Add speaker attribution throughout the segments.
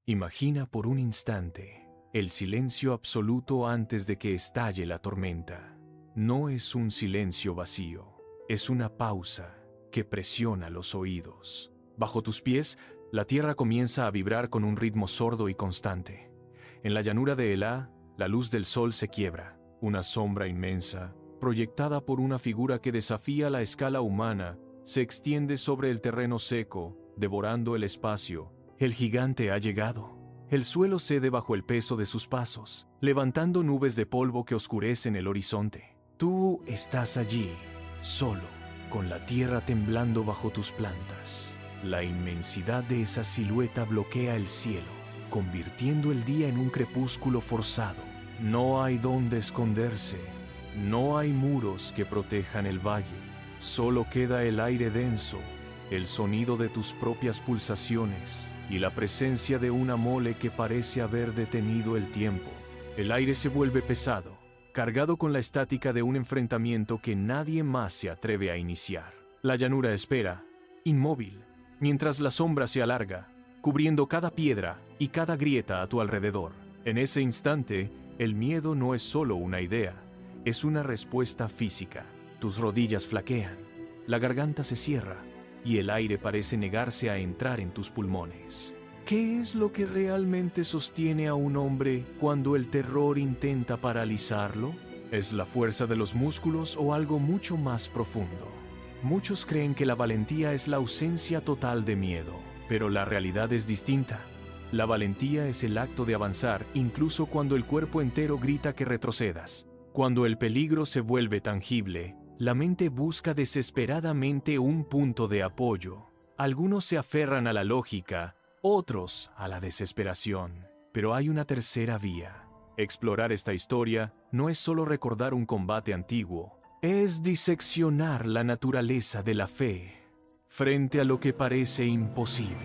Speaker 1: Imagina por un instante el silencio absoluto antes de que estalle la tormenta. No es un silencio vacío, es una pausa que presiona los oídos. Bajo tus pies, la tierra comienza a vibrar con un ritmo sordo y constante. En la llanura de Elá, la luz del sol se quiebra, una sombra inmensa, proyectada por una figura que desafía la escala humana, se extiende sobre el terreno seco, devorando el espacio. El gigante ha llegado. El suelo cede bajo el peso de sus pasos, levantando nubes de polvo que oscurecen el horizonte. Tú estás allí, solo, con la tierra temblando bajo tus plantas. La inmensidad de esa silueta bloquea el cielo, convirtiendo el día en un crepúsculo forzado. No hay dónde esconderse, no hay muros que protejan el valle, solo queda el aire denso, el sonido de tus propias pulsaciones y la presencia de una mole que parece haber detenido el tiempo. El aire se vuelve pesado, cargado con la estática de un enfrentamiento que nadie más se atreve a iniciar. La llanura espera, inmóvil, mientras la sombra se alarga, cubriendo cada piedra y cada grieta a tu alrededor. En ese instante, el miedo no es solo una idea, es una respuesta física. Tus rodillas flaquean, la garganta se cierra y el aire parece negarse a entrar en tus pulmones. ¿Qué es lo que realmente sostiene a un hombre cuando el terror intenta paralizarlo? ¿Es la fuerza de los músculos o algo mucho más profundo? Muchos creen que la valentía es la ausencia total de miedo, pero la realidad es distinta. La valentía es el acto de avanzar incluso cuando el cuerpo entero grita que retrocedas. Cuando el peligro se vuelve tangible, la mente busca desesperadamente un punto de apoyo. Algunos se aferran a la lógica, otros a la desesperación. Pero hay una tercera vía. Explorar esta historia no es solo recordar un combate antiguo, es diseccionar la naturaleza de la fe frente a lo que parece imposible.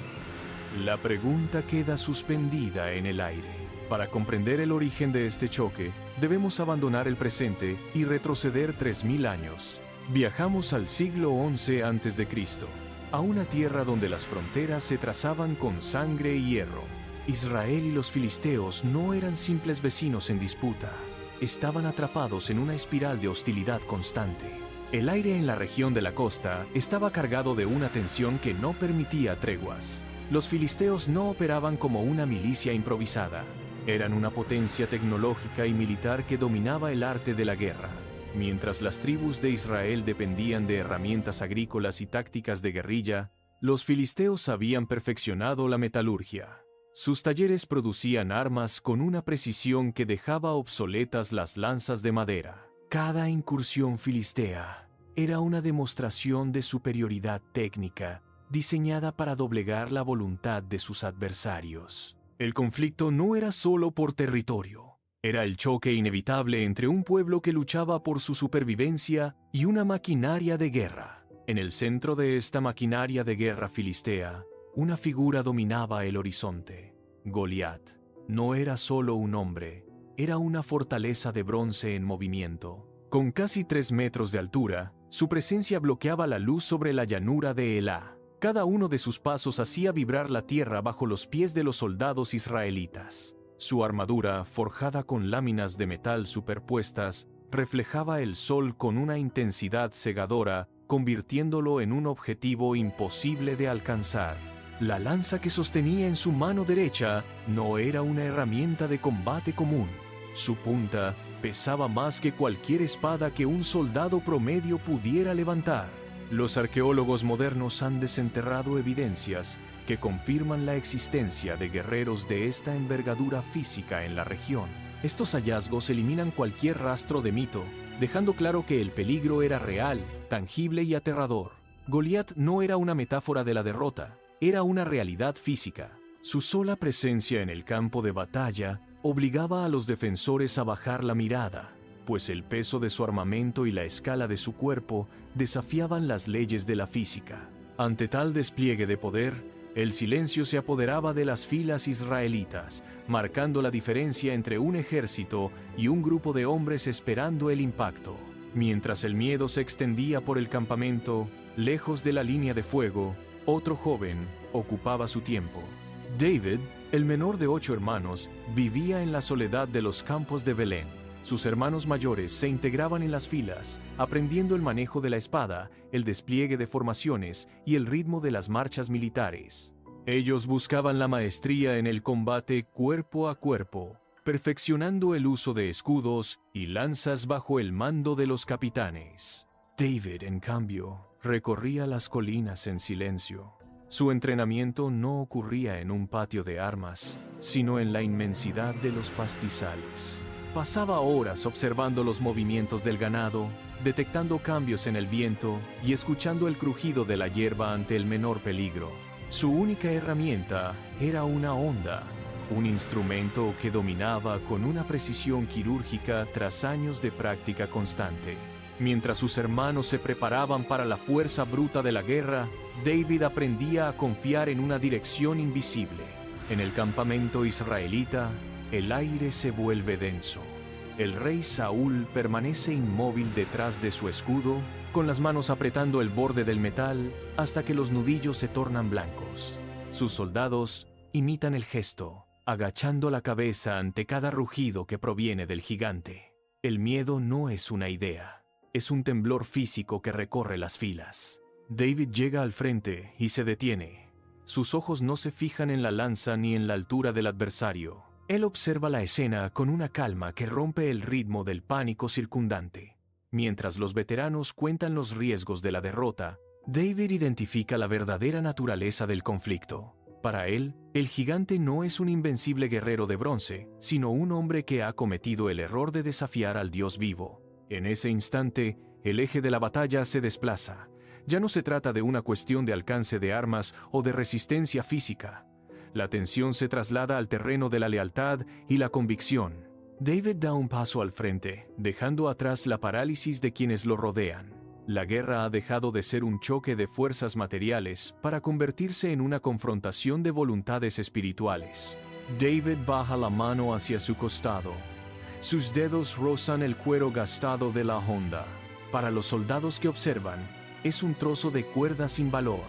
Speaker 1: La pregunta queda suspendida en el aire. Para comprender el origen de este choque, debemos abandonar el presente y retroceder 3000 años. Viajamos al siglo XI a.C., a una tierra donde las fronteras se trazaban con sangre y hierro. Israel y los filisteos no eran simples vecinos en disputa. Estaban atrapados en una espiral de hostilidad constante. El aire en la región de la costa estaba cargado de una tensión que no permitía treguas. Los filisteos no operaban como una milicia improvisada. Eran una potencia tecnológica y militar que dominaba el arte de la guerra. Mientras las tribus de Israel dependían de herramientas agrícolas y tácticas de guerrilla, los filisteos habían perfeccionado la metalurgia. Sus talleres producían armas con una precisión que dejaba obsoletas las lanzas de madera. Cada incursión filistea era una demostración de superioridad técnica, diseñada para doblegar la voluntad de sus adversarios. El conflicto no era solo por territorio, era el choque inevitable entre un pueblo que luchaba por su supervivencia y una maquinaria de guerra. En el centro de esta maquinaria de guerra filistea, una figura dominaba el horizonte. Goliat no era solo un hombre, era una fortaleza de bronce en movimiento. Con casi 3 metros de altura, su presencia bloqueaba la luz sobre la llanura de Elá. Cada uno de sus pasos hacía vibrar la tierra bajo los pies de los soldados israelitas. Su armadura, forjada con láminas de metal superpuestas, reflejaba el sol con una intensidad cegadora, convirtiéndolo en un objetivo imposible de alcanzar. La lanza que sostenía en su mano derecha no era una herramienta de combate común. Su punta pesaba más que cualquier espada que un soldado promedio pudiera levantar. Los arqueólogos modernos han desenterrado evidencias que confirman la existencia de guerreros de esta envergadura física en la región. Estos hallazgos eliminan cualquier rastro de mito, dejando claro que el peligro era real, tangible y aterrador. Goliat no era una metáfora de la derrota, era una realidad física. Su sola presencia en el campo de batalla obligaba a los defensores a bajar la mirada, pues el peso de su armamento y la escala de su cuerpo desafiaban las leyes de la física. Ante tal despliegue de poder, el silencio se apoderaba de las filas israelitas, marcando la diferencia entre un ejército y un grupo de hombres esperando el impacto. Mientras el miedo se extendía por el campamento, lejos de la línea de fuego, otro joven ocupaba su tiempo. David, El menor de 8 hermanos vivía en la soledad de los campos de Belén. Sus hermanos mayores se integraban en las filas, aprendiendo el manejo de la espada, el despliegue de formaciones y el ritmo de las marchas militares. Ellos buscaban la maestría en el combate cuerpo a cuerpo, perfeccionando el uso de escudos y lanzas bajo el mando de los capitanes. David, en cambio, recorría las colinas en silencio. Su entrenamiento no ocurría en un patio de armas, sino en la inmensidad de los pastizales. Pasaba horas observando los movimientos del ganado, detectando cambios en el viento y escuchando el crujido de la hierba ante el menor peligro. Su única herramienta era una honda, un instrumento que dominaba con una precisión quirúrgica tras años de práctica constante. Mientras sus hermanos se preparaban para la fuerza bruta de la guerra, David aprendía a confiar en una dirección invisible. En el campamento israelita, el aire se vuelve denso. El rey Saúl permanece inmóvil detrás de su escudo, con las manos apretando el borde del metal hasta que los nudillos se tornan blancos. Sus soldados imitan el gesto, agachando la cabeza ante cada rugido que proviene del gigante. El miedo no es una idea. Es un temblor físico que recorre las filas. David llega al frente y se detiene. Sus ojos no se fijan en la lanza ni en la altura del adversario. Él observa la escena con una calma que rompe el ritmo del pánico circundante. Mientras los veteranos cuentan los riesgos de la derrota, David identifica la verdadera naturaleza del conflicto. Para él, el gigante no es un invencible guerrero de bronce, sino un hombre que ha cometido el error de desafiar al Dios vivo. En ese instante, el eje de la batalla se desplaza. Ya no se trata de una cuestión de alcance de armas o de resistencia física. La atención se traslada al terreno de la lealtad y la convicción. David da un paso al frente, dejando atrás la parálisis de quienes lo rodean. La guerra ha dejado de ser un choque de fuerzas materiales para convertirse en una confrontación de voluntades espirituales. David baja la mano hacia su costado. Sus dedos rozan el cuero gastado de la honda. Para los soldados que observan, es un trozo de cuerda sin valor,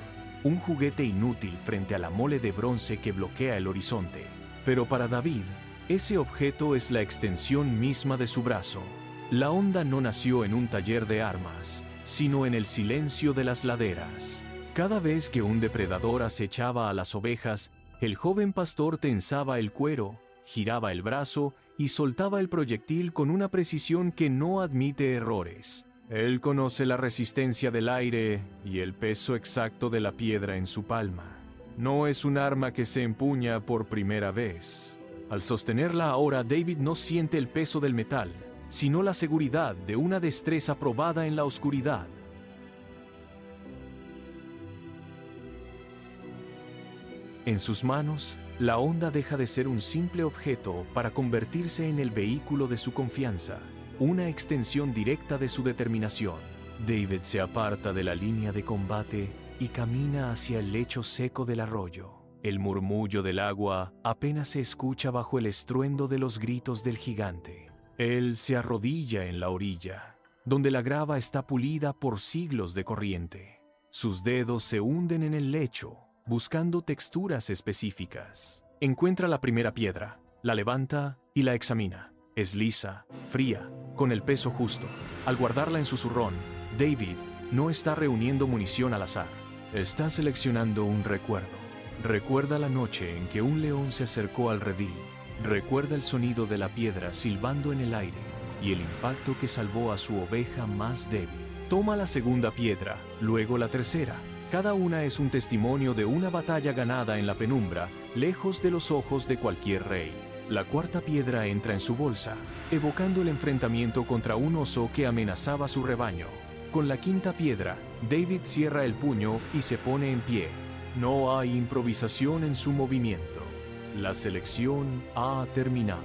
Speaker 1: un juguete inútil frente a la mole de bronce que bloquea el horizonte. Pero para David, ese objeto es la extensión misma de su brazo. La honda no nació en un taller de armas, sino en el silencio de las laderas. Cada vez que un depredador acechaba a las ovejas, el joven pastor tensaba el cuero, giraba el brazo y soltaba el proyectil con una precisión que no admite errores. Él conoce la resistencia del aire y el peso exacto de la piedra en su palma. No es un arma que se empuña por primera vez. Al sostenerla ahora, David no siente el peso del metal, sino la seguridad de una destreza probada en la oscuridad. En sus manos, la honda deja de ser un simple objeto para convertirse en el vehículo de su confianza, una extensión directa de su determinación. David se aparta de la línea de combate y camina hacia el lecho seco del arroyo. El murmullo del agua apenas se escucha bajo el estruendo de los gritos del gigante. Él se arrodilla en la orilla, donde la grava está pulida por siglos de corriente. Sus dedos se hunden en el lecho, buscando texturas específicas. Encuentra la primera piedra, la levanta y la examina. Es lisa, fría, con el peso justo. Al guardarla en su zurrón, David no está reuniendo munición al azar. Está seleccionando un recuerdo. Recuerda la noche en que un león se acercó al redil. Recuerda el sonido de la piedra silbando en el aire y el impacto que salvó a su oveja más débil. Toma la segunda piedra, luego la tercera. Cada una es un testimonio de una batalla ganada en la penumbra, lejos de los ojos de cualquier rey. La cuarta piedra entra en su bolsa, evocando el enfrentamiento contra un oso que amenazaba su rebaño. Con la quinta piedra, David cierra el puño y se pone en pie. No hay improvisación en su movimiento. La selección ha terminado.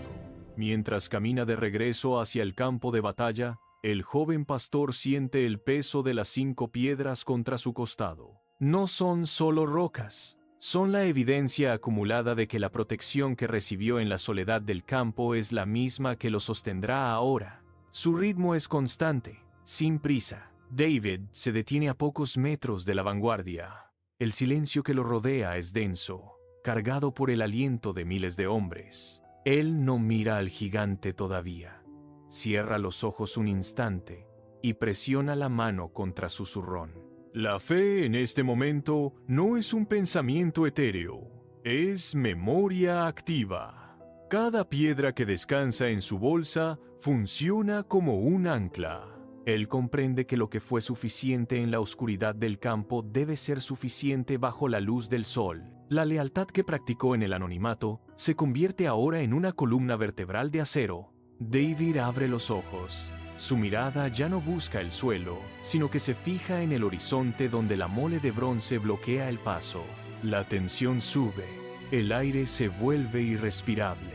Speaker 1: Mientras camina de regreso hacia el campo de batalla, el joven pastor siente el peso de las 5 piedras contra su costado. No son solo rocas, son la evidencia acumulada de que la protección que recibió en la soledad del campo es la misma que lo sostendrá ahora. Su ritmo es constante, sin prisa. David se detiene a pocos metros de la vanguardia. El silencio que lo rodea es denso. cargado por el aliento de miles de hombres. Él no mira al gigante todavía. Cierra los ojos un instante y presiona la mano contra su zurrón. La fe en este momento no es un pensamiento etéreo, es memoria activa. Cada piedra que descansa en su bolsa funciona como un ancla. Él comprende que lo que fue suficiente en la oscuridad del campo debe ser suficiente bajo la luz del sol. La lealtad que practicó en el anonimato se convierte ahora en una columna vertebral de acero. David abre los ojos. Su mirada ya no busca el suelo, sino que se fija en el horizonte donde la mole de bronce bloquea el paso. La tensión sube, el aire se vuelve irrespirable,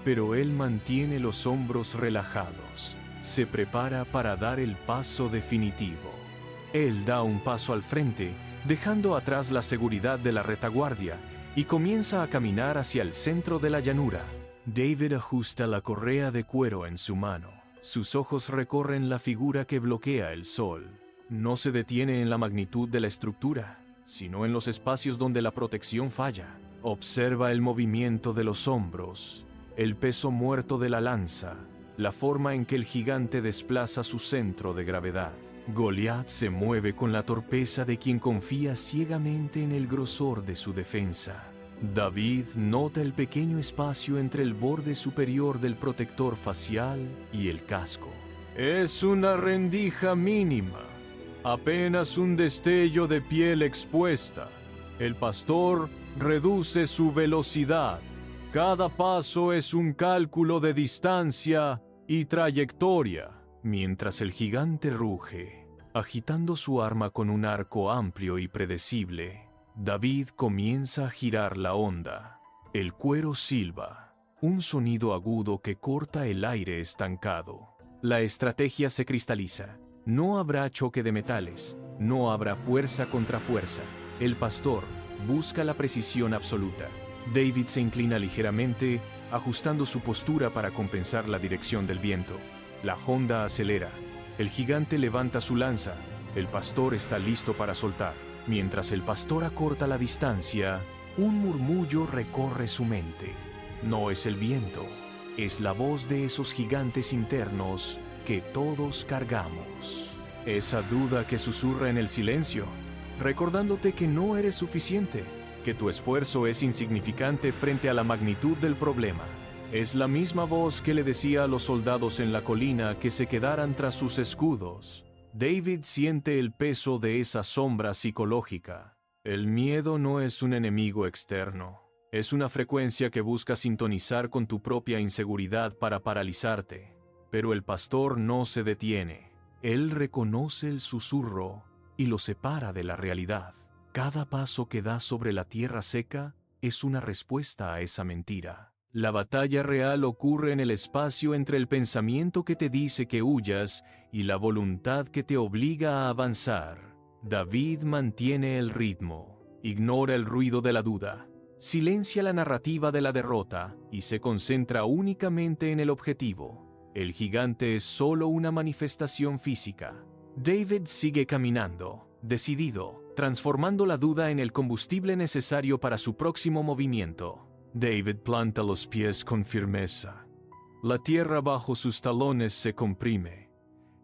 Speaker 1: pero él mantiene los hombros relajados. Se prepara para dar el paso definitivo. Él da un paso al frente, dejando atrás la seguridad de la retaguardia, y comienza a caminar hacia el centro de la llanura. David ajusta la correa de cuero en su mano. Sus ojos recorren la figura que bloquea el sol. No se detiene en la magnitud de la estructura, sino en los espacios donde la protección falla. Observa el movimiento de los hombros, el peso muerto de la lanza, la forma en que el gigante desplaza su centro de gravedad. Goliat se mueve con la torpeza de quien confía ciegamente en el grosor de su defensa. David nota el pequeño espacio entre el borde superior del protector facial y el casco. Es una rendija mínima, apenas un destello de piel expuesta. El pastor reduce su velocidad. Cada paso es un cálculo de distancia y trayectoria, mientras el gigante ruge, agitando su arma con un arco amplio y predecible. David comienza a girar la onda. El cuero silba, un sonido agudo que corta el aire estancado. La estrategia se cristaliza. No habrá choque de metales, no habrá fuerza contra fuerza. El pastor busca la precisión absoluta. David se inclina ligeramente, ajustando su postura para compensar la dirección del viento. La honda acelera. El gigante levanta su lanza. El pastor está listo para soltar. Mientras el pastor acorta la distancia, un murmullo recorre su mente. No es el viento, es la voz de esos gigantes internos que todos cargamos. Esa duda que susurra en el silencio, recordándote que no eres suficiente, que tu esfuerzo es insignificante frente a la magnitud del problema. Es la misma voz que le decía a los soldados en la colina que se quedaran tras sus escudos. David siente el peso de esa sombra psicológica. El miedo no es un enemigo externo. Es una frecuencia que busca sintonizar con tu propia inseguridad para paralizarte. Pero el pastor no se detiene. Él reconoce el susurro y lo separa de la realidad. Cada paso que da sobre la tierra seca es una respuesta a esa mentira. La batalla real ocurre en el espacio entre el pensamiento que te dice que huyas y la voluntad que te obliga a avanzar. David mantiene el ritmo, ignora el ruido de la duda, silencia la narrativa de la derrota y se concentra únicamente en el objetivo. El gigante es solo una manifestación física. David sigue caminando, decidido, transformando la duda en el combustible necesario para su próximo movimiento. David planta los pies con firmeza. La tierra bajo sus talones se comprime.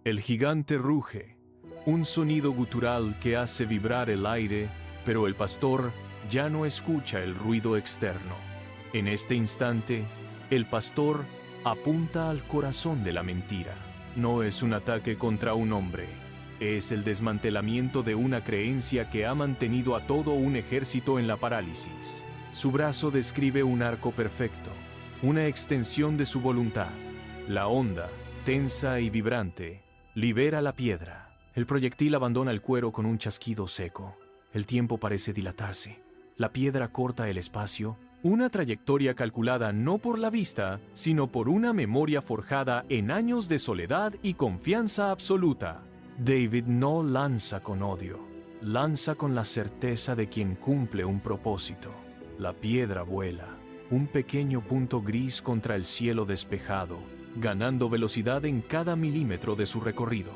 Speaker 1: El gigante ruge, un sonido gutural que hace vibrar el aire, pero el pastor ya no escucha el ruido externo. En este instante, el pastor apunta al corazón de la mentira. No es un ataque contra un hombre, es el desmantelamiento de una creencia que ha mantenido a todo un ejército en la parálisis. Su brazo describe un arco perfecto, una extensión de su voluntad. La onda, tensa y vibrante, libera la piedra. El proyectil abandona el cuero con un chasquido seco. El tiempo parece dilatarse. La piedra corta el espacio, una trayectoria calculada no por la vista, sino por una memoria forjada en años de soledad y confianza absoluta. David no lanza con odio, lanza con la certeza de quien cumple un propósito. La piedra vuela, un pequeño punto gris contra el cielo despejado, ganando velocidad en cada milímetro de su recorrido.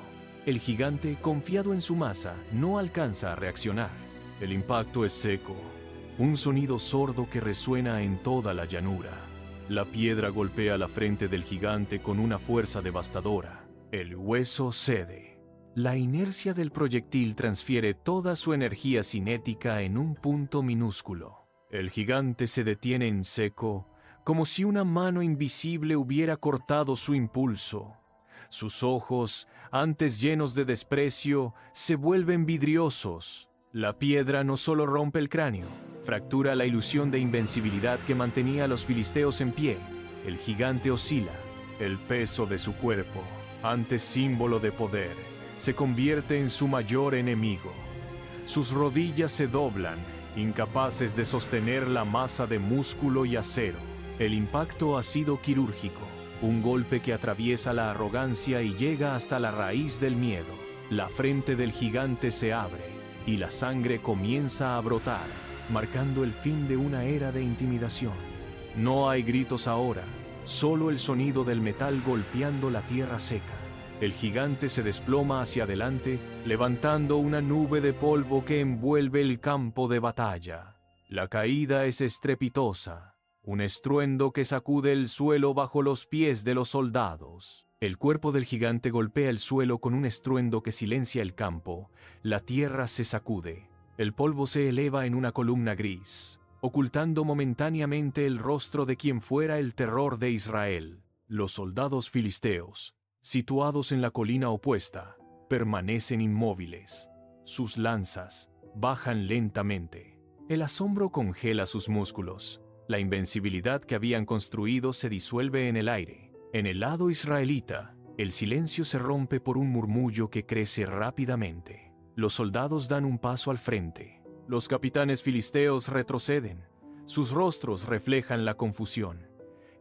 Speaker 1: El gigante, confiado en su masa, no alcanza a reaccionar. El impacto es seco, un sonido sordo que resuena en toda la llanura. La piedra golpea la frente del gigante con una fuerza devastadora. El hueso cede. La inercia del proyectil transfiere toda su energía cinética en un punto minúsculo. El gigante se detiene en seco, como si una mano invisible hubiera cortado su impulso. Sus ojos, antes llenos de desprecio, se vuelven vidriosos. La piedra no solo rompe el cráneo, fractura la ilusión de invencibilidad que mantenía a los filisteos en pie. El gigante oscila. El peso de su cuerpo, antes símbolo de poder, se convierte en su mayor enemigo. Sus rodillas se doblan, incapaces de sostener la masa de músculo y acero. El impacto ha sido quirúrgico, un golpe que atraviesa la arrogancia y llega hasta la raíz del miedo. La frente del gigante se abre y la sangre comienza a brotar, marcando el fin de una era de intimidación. No hay gritos ahora, solo el sonido del metal golpeando la tierra seca. El gigante se desploma hacia adelante, levantando una nube de polvo que envuelve el campo de batalla. La caída es estrepitosa, un estruendo que sacude el suelo bajo los pies de los soldados. El cuerpo del gigante golpea el suelo con un estruendo que silencia el campo. La tierra se sacude. El polvo se eleva en una columna gris, ocultando momentáneamente el rostro de quien fuera el terror de Israel. Los soldados filisteos, situados en la colina opuesta, permanecen inmóviles. Sus lanzas bajan lentamente. El asombro congela sus músculos. La invencibilidad que habían construido se disuelve en el aire. En el lado israelita, el silencio se rompe por un murmullo que crece rápidamente. Los soldados dan un paso al frente. Los capitanes filisteos retroceden. Sus rostros reflejan la confusión.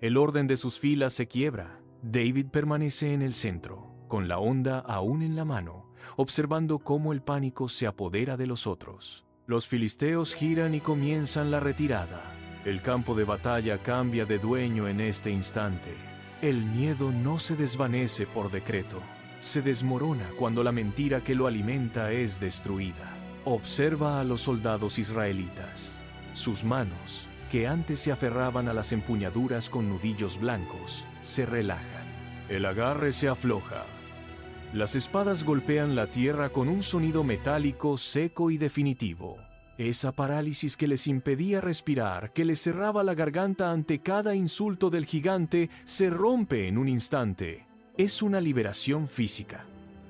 Speaker 1: El orden de sus filas se quiebra. David permanece en el centro, con la honda aún en la mano, observando cómo el pánico se apodera de los otros. Los filisteos giran y comienzan la retirada. El campo de batalla cambia de dueño en este instante. El miedo no se desvanece por decreto. Se desmorona cuando la mentira que lo alimenta es destruida. Observa a los soldados israelitas. Sus manos, que antes se aferraban a las empuñaduras con nudillos blancos, se relajan. El agarre se afloja. Las espadas golpean la tierra con un sonido metálico seco y definitivo. Esa parálisis que les impedía respirar, que les cerraba la garganta ante cada insulto del gigante, se rompe en un instante. Es una liberación física.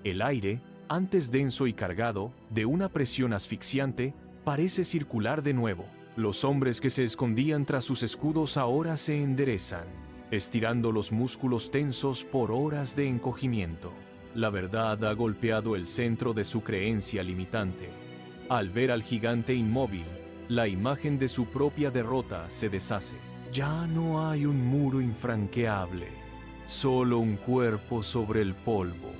Speaker 1: El aire, antes denso y cargado, de una presión asfixiante, parece circular de nuevo. Los hombres que se escondían tras sus escudos ahora se enderezan, estirando los músculos tensos por horas de encogimiento. La verdad ha golpeado el centro de su creencia limitante. Al ver al gigante inmóvil, la imagen de su propia derrota se deshace. Ya no hay un muro infranqueable, solo un cuerpo sobre el polvo.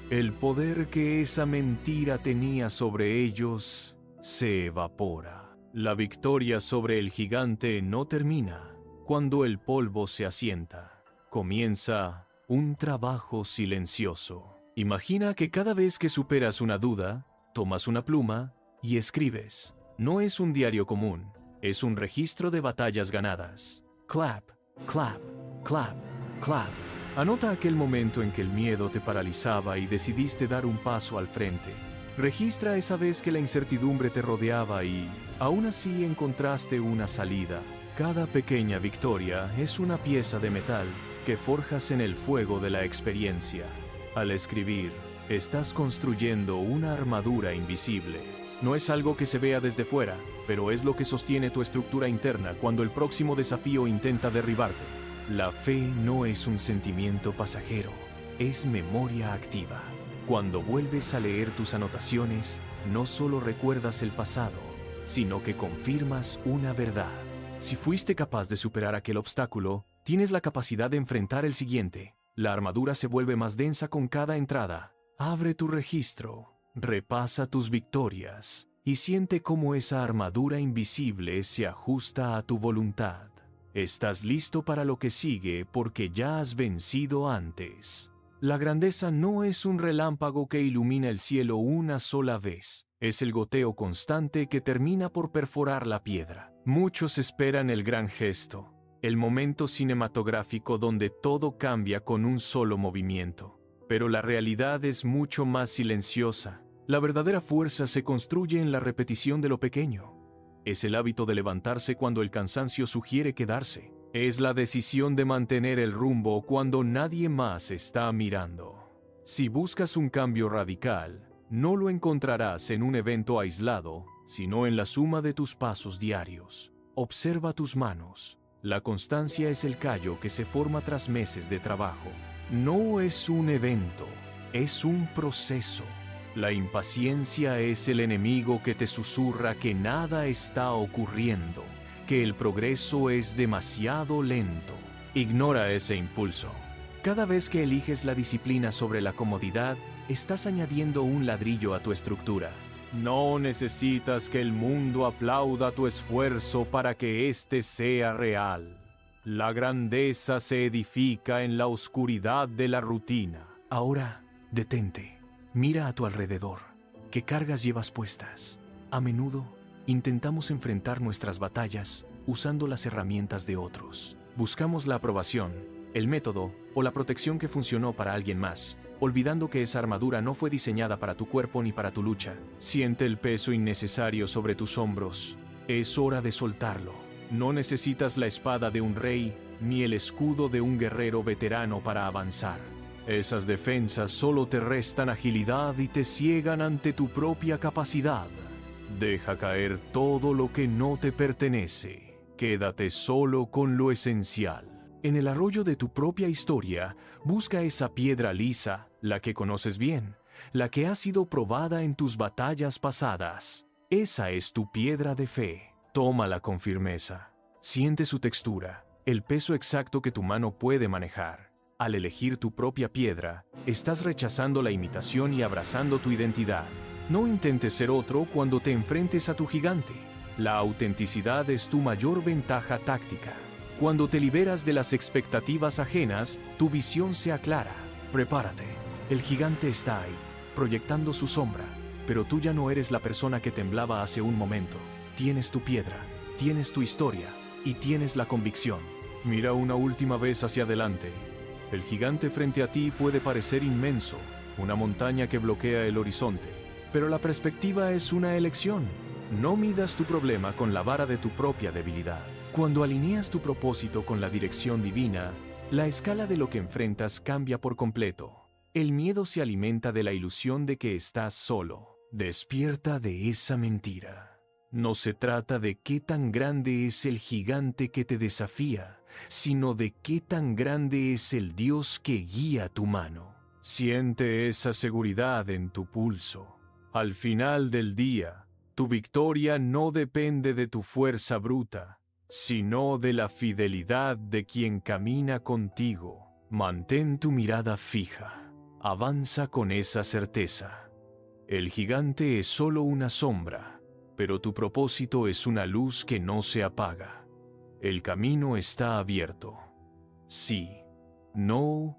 Speaker 1: El poder que esa mentira tenía sobre ellos se evapora. La victoria sobre el gigante no termina cuando el polvo se asienta. Comienza un trabajo silencioso. Imagina que cada vez que superas una duda, tomas una pluma y escribes. No es un diario común, es un registro de batallas ganadas. Clap, clap, clap, clap. Anota aquel momento en que el miedo te paralizaba y decidiste dar un paso al frente. Registra esa vez que la incertidumbre te rodeaba y, aún así, encontraste una salida. Cada pequeña victoria es una pieza de metal que forjas en el fuego de la experiencia. Al escribir, estás construyendo una armadura invisible. No es algo que se vea desde fuera, pero es lo que sostiene tu estructura interna cuando el próximo desafío intenta derribarte. La fe no es un sentimiento pasajero, es memoria activa. Cuando vuelves a leer tus anotaciones, no solo recuerdas el pasado, sino que confirmas una verdad. Si fuiste capaz de superar aquel obstáculo, tienes la capacidad de enfrentar el siguiente. La armadura se vuelve más densa con cada entrada. Abre tu registro, repasa tus victorias y siente cómo esa armadura invisible se ajusta a tu voluntad. Estás listo para lo que sigue porque ya has vencido antes. La grandeza no es un relámpago que ilumina el cielo una sola vez. Es el goteo constante que termina por perforar la piedra. Muchos esperan el gran gesto, el momento cinematográfico donde todo cambia con un solo movimiento. Pero la realidad es mucho más silenciosa. La verdadera fuerza se construye en la repetición de lo pequeño. Es el hábito de levantarse cuando el cansancio sugiere quedarse. Es la decisión de mantener el rumbo cuando nadie más está mirando. Si buscas un cambio radical, no lo encontrarás en un evento aislado, sino en la suma de tus pasos diarios. Observa tus manos. La constancia es el callo que se forma tras meses de trabajo. No es un evento, es un proceso. La impaciencia es el enemigo que te susurra que nada está ocurriendo, que el progreso es demasiado lento. Ignora ese impulso. Cada vez que eliges la disciplina sobre la comodidad, estás añadiendo un ladrillo a tu estructura. No necesitas que el mundo aplauda tu esfuerzo para que éste sea real. La grandeza se edifica en la oscuridad de la rutina. Ahora, detente. Mira a tu alrededor. ¿Qué cargas llevas puestas? A menudo, intentamos enfrentar nuestras batallas usando las herramientas de otros. Buscamos la aprobación, el método o la protección que funcionó para alguien más, olvidando que esa armadura no fue diseñada para tu cuerpo ni para tu lucha. Siente el peso innecesario sobre tus hombros. Es hora de soltarlo. No necesitas la espada de un rey ni el escudo de un guerrero veterano para avanzar. Esas defensas solo te restan agilidad y te ciegan ante tu propia capacidad. Deja caer todo lo que no te pertenece. Quédate solo con lo esencial. En el arroyo de tu propia historia, busca esa piedra lisa, la que conoces bien, la que ha sido probada en tus batallas pasadas. Esa es tu piedra de fe. Tómala con firmeza. Siente su textura, el peso exacto que tu mano puede manejar. Al elegir tu propia piedra, estás rechazando la imitación y abrazando tu identidad. No intentes ser otro cuando te enfrentes a tu gigante. La autenticidad es tu mayor ventaja táctica. Cuando te liberas de las expectativas ajenas, tu visión se aclara. Prepárate. El gigante está ahí, proyectando su sombra, pero tú ya no eres la persona que temblaba hace un momento. Tienes tu piedra, tienes tu historia y tienes la convicción. Mira una última vez hacia adelante. El gigante frente a ti puede parecer inmenso, una montaña que bloquea el horizonte, pero la perspectiva es una elección. No midas tu problema con la vara de tu propia debilidad. Cuando alineas tu propósito con la dirección divina, la escala de lo que enfrentas cambia por completo. El miedo se alimenta de la ilusión de que estás solo. Despierta de esa mentira. No se trata de qué tan grande es el gigante que te desafía, sino de qué tan grande es el Dios que guía tu mano. Siente esa seguridad en tu pulso. Al final del día, tu victoria no depende de tu fuerza bruta, sino de la fidelidad de quien camina contigo. Mantén tu mirada fija. Avanza con esa certeza. El gigante es solo una sombra, pero tu propósito es una luz que no se apaga. El camino está abierto. Sí, no